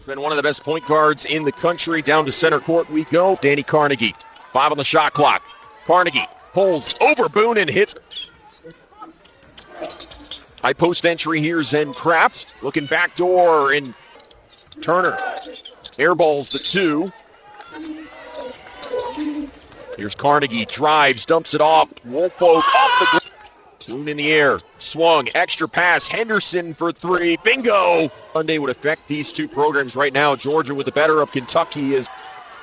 He's been one of the best point guards in the country. Down to center court we go. Danny Carnegie, 5 on the shot clock. Carnegie pulls over Boone and hits. High post entry here, Ncaaw. Looking backdoor, and Turner airballs the 2. Here's Carnegie, drives, dumps it off. Woolfolk off the ground. Boone in the air, swung, extra pass. Henderson for 3, bingo! Sunday would affect these two programs right now. Georgia with the better of Kentucky as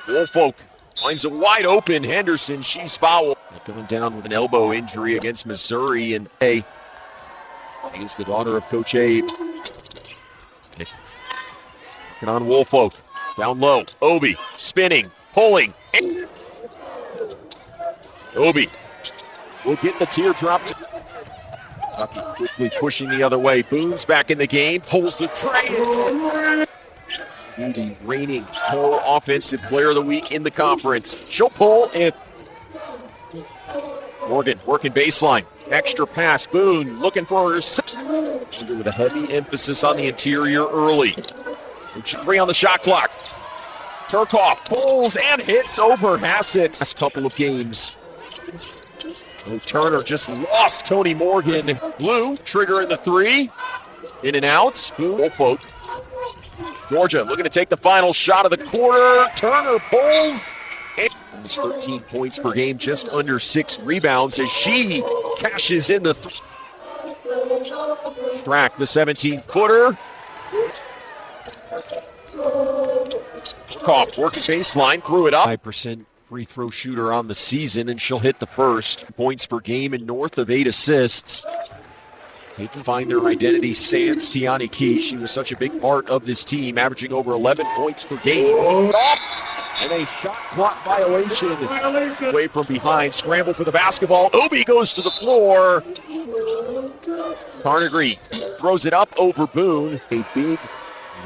Woolfolk finds a wide open Henderson. She's fouled. Going down with an elbow injury against Missouri, and A is the daughter of Coach Abe. Looking on Woolfolk, down low. Obi spinning, pulling. Obi will get the teardrop. Kentucky quickly pushing the other way. Boone's back in the game, pulls the tray. The reigning co-offensive player of the week in the conference. She'll pull, and Morgan working baseline. Extra pass. Boone looking for her. With a heavy emphasis on the interior early. 3 on the shot clock. Turcoff pulls and hits over Hassett. Last couple of games. Turner just lost Tony Morgan. Blue triggering the 3. In and out. Woolfolk. Georgia looking to take the final shot of the quarter. Turner pulls. Almost 13 points per game, just under 6 rebounds as she cashes in the track, the 17-footer. Turcoff working baseline, threw it up. 5% free throw shooter on the season, and she'll hit the first. Points per game and north of 8 assists. They can find their identity sans Tiani Key. She was such a big part of this team, averaging over 11 points per game. And a shot clock violation. Away from behind, scramble for the basketball. Obi goes to the floor. Carnegie throws it up over Boone. A big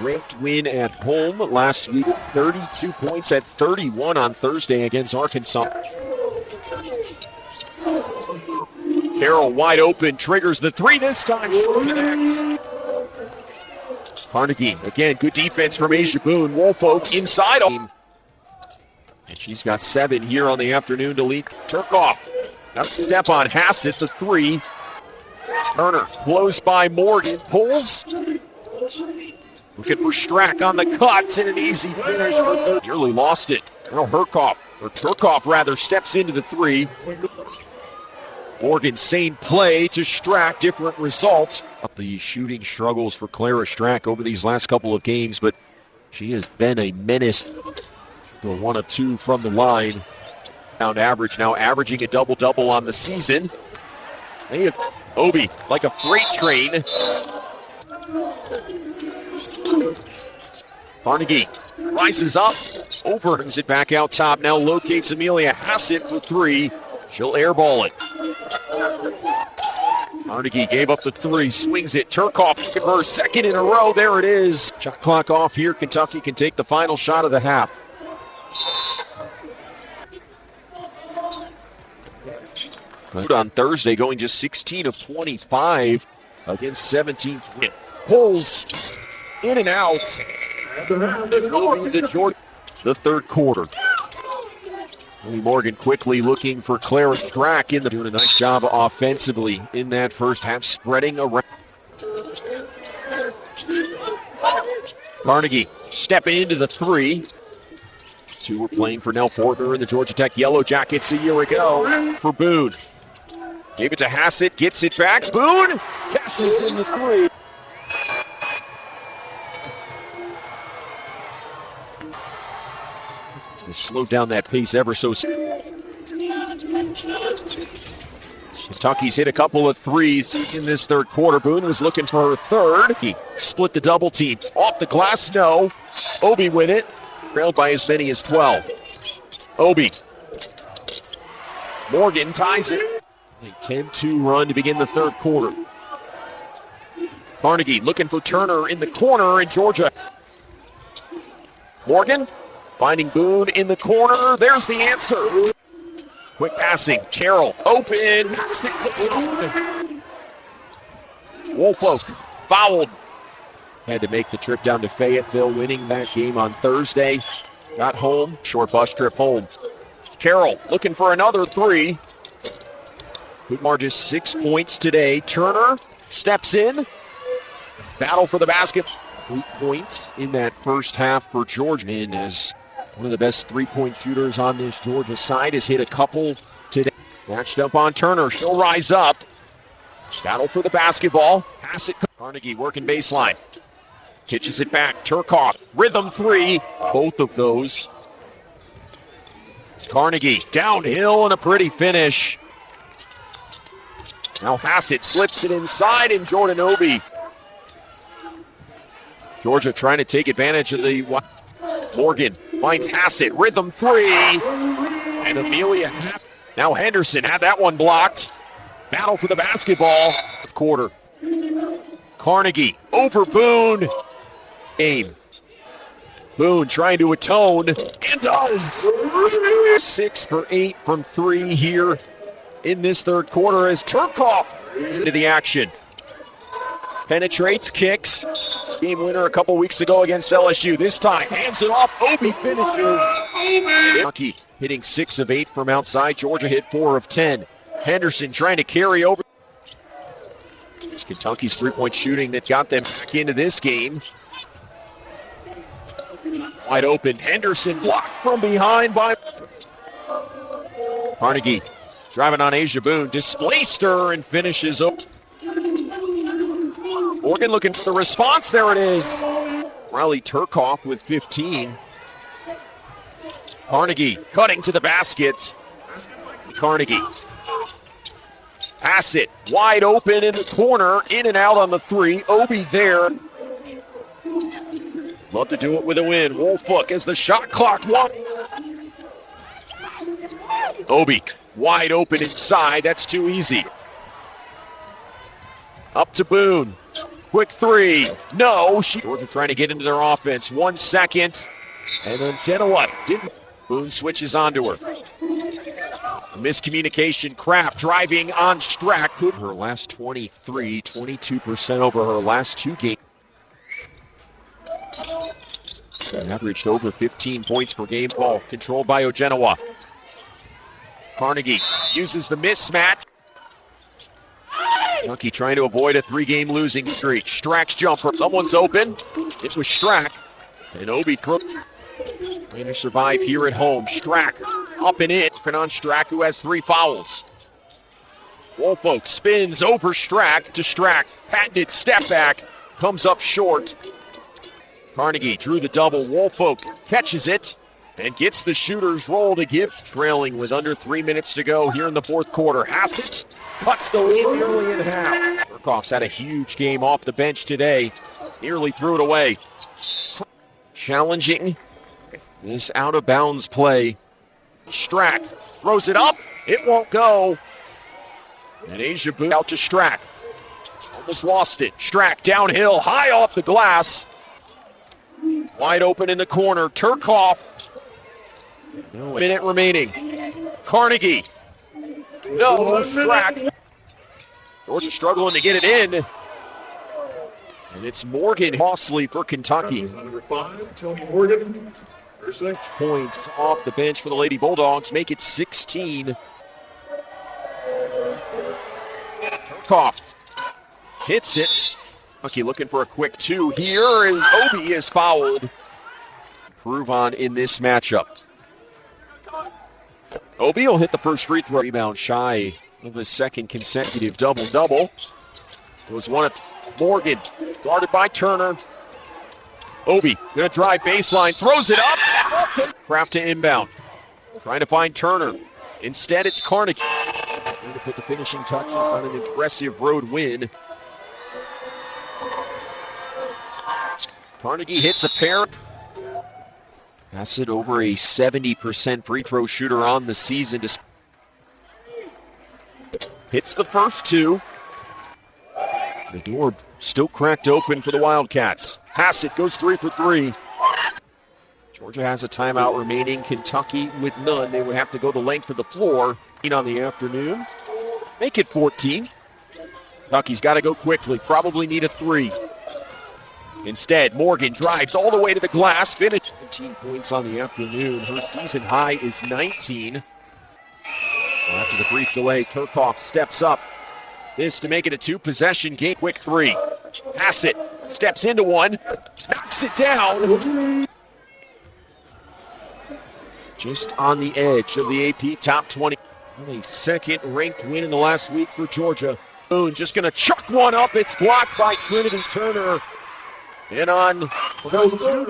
ranked win at home last week. 32 points at 31 on Thursday against Arkansas. Carroll wide open, triggers the 3 this time. Connect. Carnegie, again, good defense from Asia Boone. Woolfolk inside. And she's got 7 here on the afternoon to lead. Turcoff, now step on Hassett, the 3. Turner blows by Morgan, pulls. Looking for Strack on the cuts, and an easy finish. Nearly lost it. Now Turcoff rather, steps into the 3. Morgan, same play to Strack, different results. The shooting struggles for Clara Strack over these last couple of games, but she has been a menace. The 1 of 2 from the line. Pound average, now averaging a double-double on the season. They have Obi like a freight train. Carnegie rises up, overturns it back out top. Now locates Amelia Hassett for 3. She'll airball it. Carnegie gave up the 3, swings it. Turcoff for her second in a row. There it is. Shot clock off here. Kentucky can take the final shot of the half. On Thursday, going just 16 of 25 against 17. Pulls in and out. The third quarter. Lee Morgan quickly looking for Clara Strack in the doing a nice job offensively in that first half, spreading around. Carnegie stepping into the 3. 2 were playing for Nell Fortner in the Georgia Tech Yellow Jackets a year ago. For Boone. Gave it to Hassett, gets it back. Boone cashes in the 3. They slowed down that pace ever so. Kentucky's hit a couple of 3s in this third quarter. Boone was looking for her 3rd. He split the double team. Off the glass, no. Obi with it. Trailed by as many as 12. Obi. Morgan ties it. A 10-2 run to begin the third quarter. Carnegie looking for Turner in the corner in Georgia. Morgan finding Boone in the corner. There's the answer. Quick passing. Carroll open. Woolfolk fouled. Had to make the trip down to Fayetteville, winning that game on Thursday. Got home, short bus trip home. Carroll looking for another three. Kumar just 6 points today. Turner steps in. Battle for the basket. 8 points in that first half for Georgia. And as one of the best three-point shooters on this Georgia side, has hit a couple today. Matched up on Turner. She'll rise up. Battle for the basketball. Pass it. Carnegie working baseline. Pitches it back. Turcoff. Rhythm three. Both of those. Carnegie downhill and a pretty finish. Now Hassett slips it inside, and Jordan Obi. Georgia trying to take advantage of the Morgan finds Hassett. Rhythm three. And Amelia. Now Henderson had that one blocked. Battle for the basketball. Quarter. Carnegie over Boone. Aim. Boone trying to atone, and does. 6 for 8 from three here in this third quarter as Turcoff is into the action. Penetrates, kicks. Game winner a couple weeks ago against LSU. This time, hands it off. Obi finishes. Kentucky hitting 6 of 8 from outside. Georgia hit 4 of 10. Henderson trying to carry over. It's Kentucky's three-point shooting that got them back into this game. Wide open. Henderson blocked from behind by Carnegie. Driving on Asia Boone. Displaced her and finishes up. Morgan looking for the response. There it is. Riley Turcoff with 15. Carnegie cutting to the basket. Carnegie. Pass it. Wide open in the corner. In and out on the three. Obi there. Love to do it with a win. Wolfhook as the shot clock. Obi wide open inside. That's too easy. Up to Boone. Quick three. No. Georgia trying to get into their offense. 1 second. And then Genoa didn't. Boone switches onto her. Miscommunication. Kraft driving on Strack. Her last 23, 22% over her last 2 games. Averaged over 15 points per game. Ball controlled by Genoa. Carnegie uses the mismatch. Kentucky trying to avoid a 3-game losing streak. Strack's jumper. Someone's open. It was Strack. And Obi trying to survive here at home. Strack up and in. On Strack, who has 3 fouls. Wolfolk spins over Strack to Strack. Patented step back. Comes up short. Carnegie drew the double. Wolfolk catches it and gets the shooter's roll to give. Trailing with under 3 minutes to go here in the fourth quarter. Hassett cuts the lead nearly in half. Turcoff's had a huge game off the bench today. Nearly threw it away. Challenging this out-of-bounds play. Strack throws it up. It won't go. And Asia Boone out to Strack. Almost lost it. Strack downhill, high off the glass. Wide open in the corner. Turcoff. No, minute remaining. Carnegie. No, Strack. Georgia struggling to get it in. And it's Morgan costly for Kentucky. Number 5, Tony Morgan. 6 points off the bench for the Lady Bulldogs. Make it 16. Turcoff hits it. Kentucky looking for a quick 2 here as Obi is fouled. Prove on in this matchup. Obi will hit the first free throw. Rebound shy of his second consecutive double-double. It was one of Morgan, guarded by Turner. Obi gonna drive baseline, throws it up. Kraft to inbound. Trying to find Turner. Instead, it's Carnegie. Trying to put the finishing touches on an impressive road win. Carnegie hits a pair. Pass it over a 70% free throw shooter on the season. Hits the first 2. The door still cracked open for the Wildcats. Hassett goes 3 for 3. Georgia has a timeout remaining. Kentucky with none. They would have to go the length of the floor on the afternoon. Make it 14. Kentucky's got to go quickly. Probably need a 3. Instead, Morgan drives all the way to the glass, finish 17 points on the afternoon. Her season high is 19. Well, after the brief delay, Kirchhoff steps up. This to make it a two-possession game. Quick three. Hassett steps into one, knocks it down. Just on the edge of the AP top 20. A second-ranked win in the last week for Georgia. Boone just going to chuck one up. It's blocked by Trinity Turner. And on those 2 days.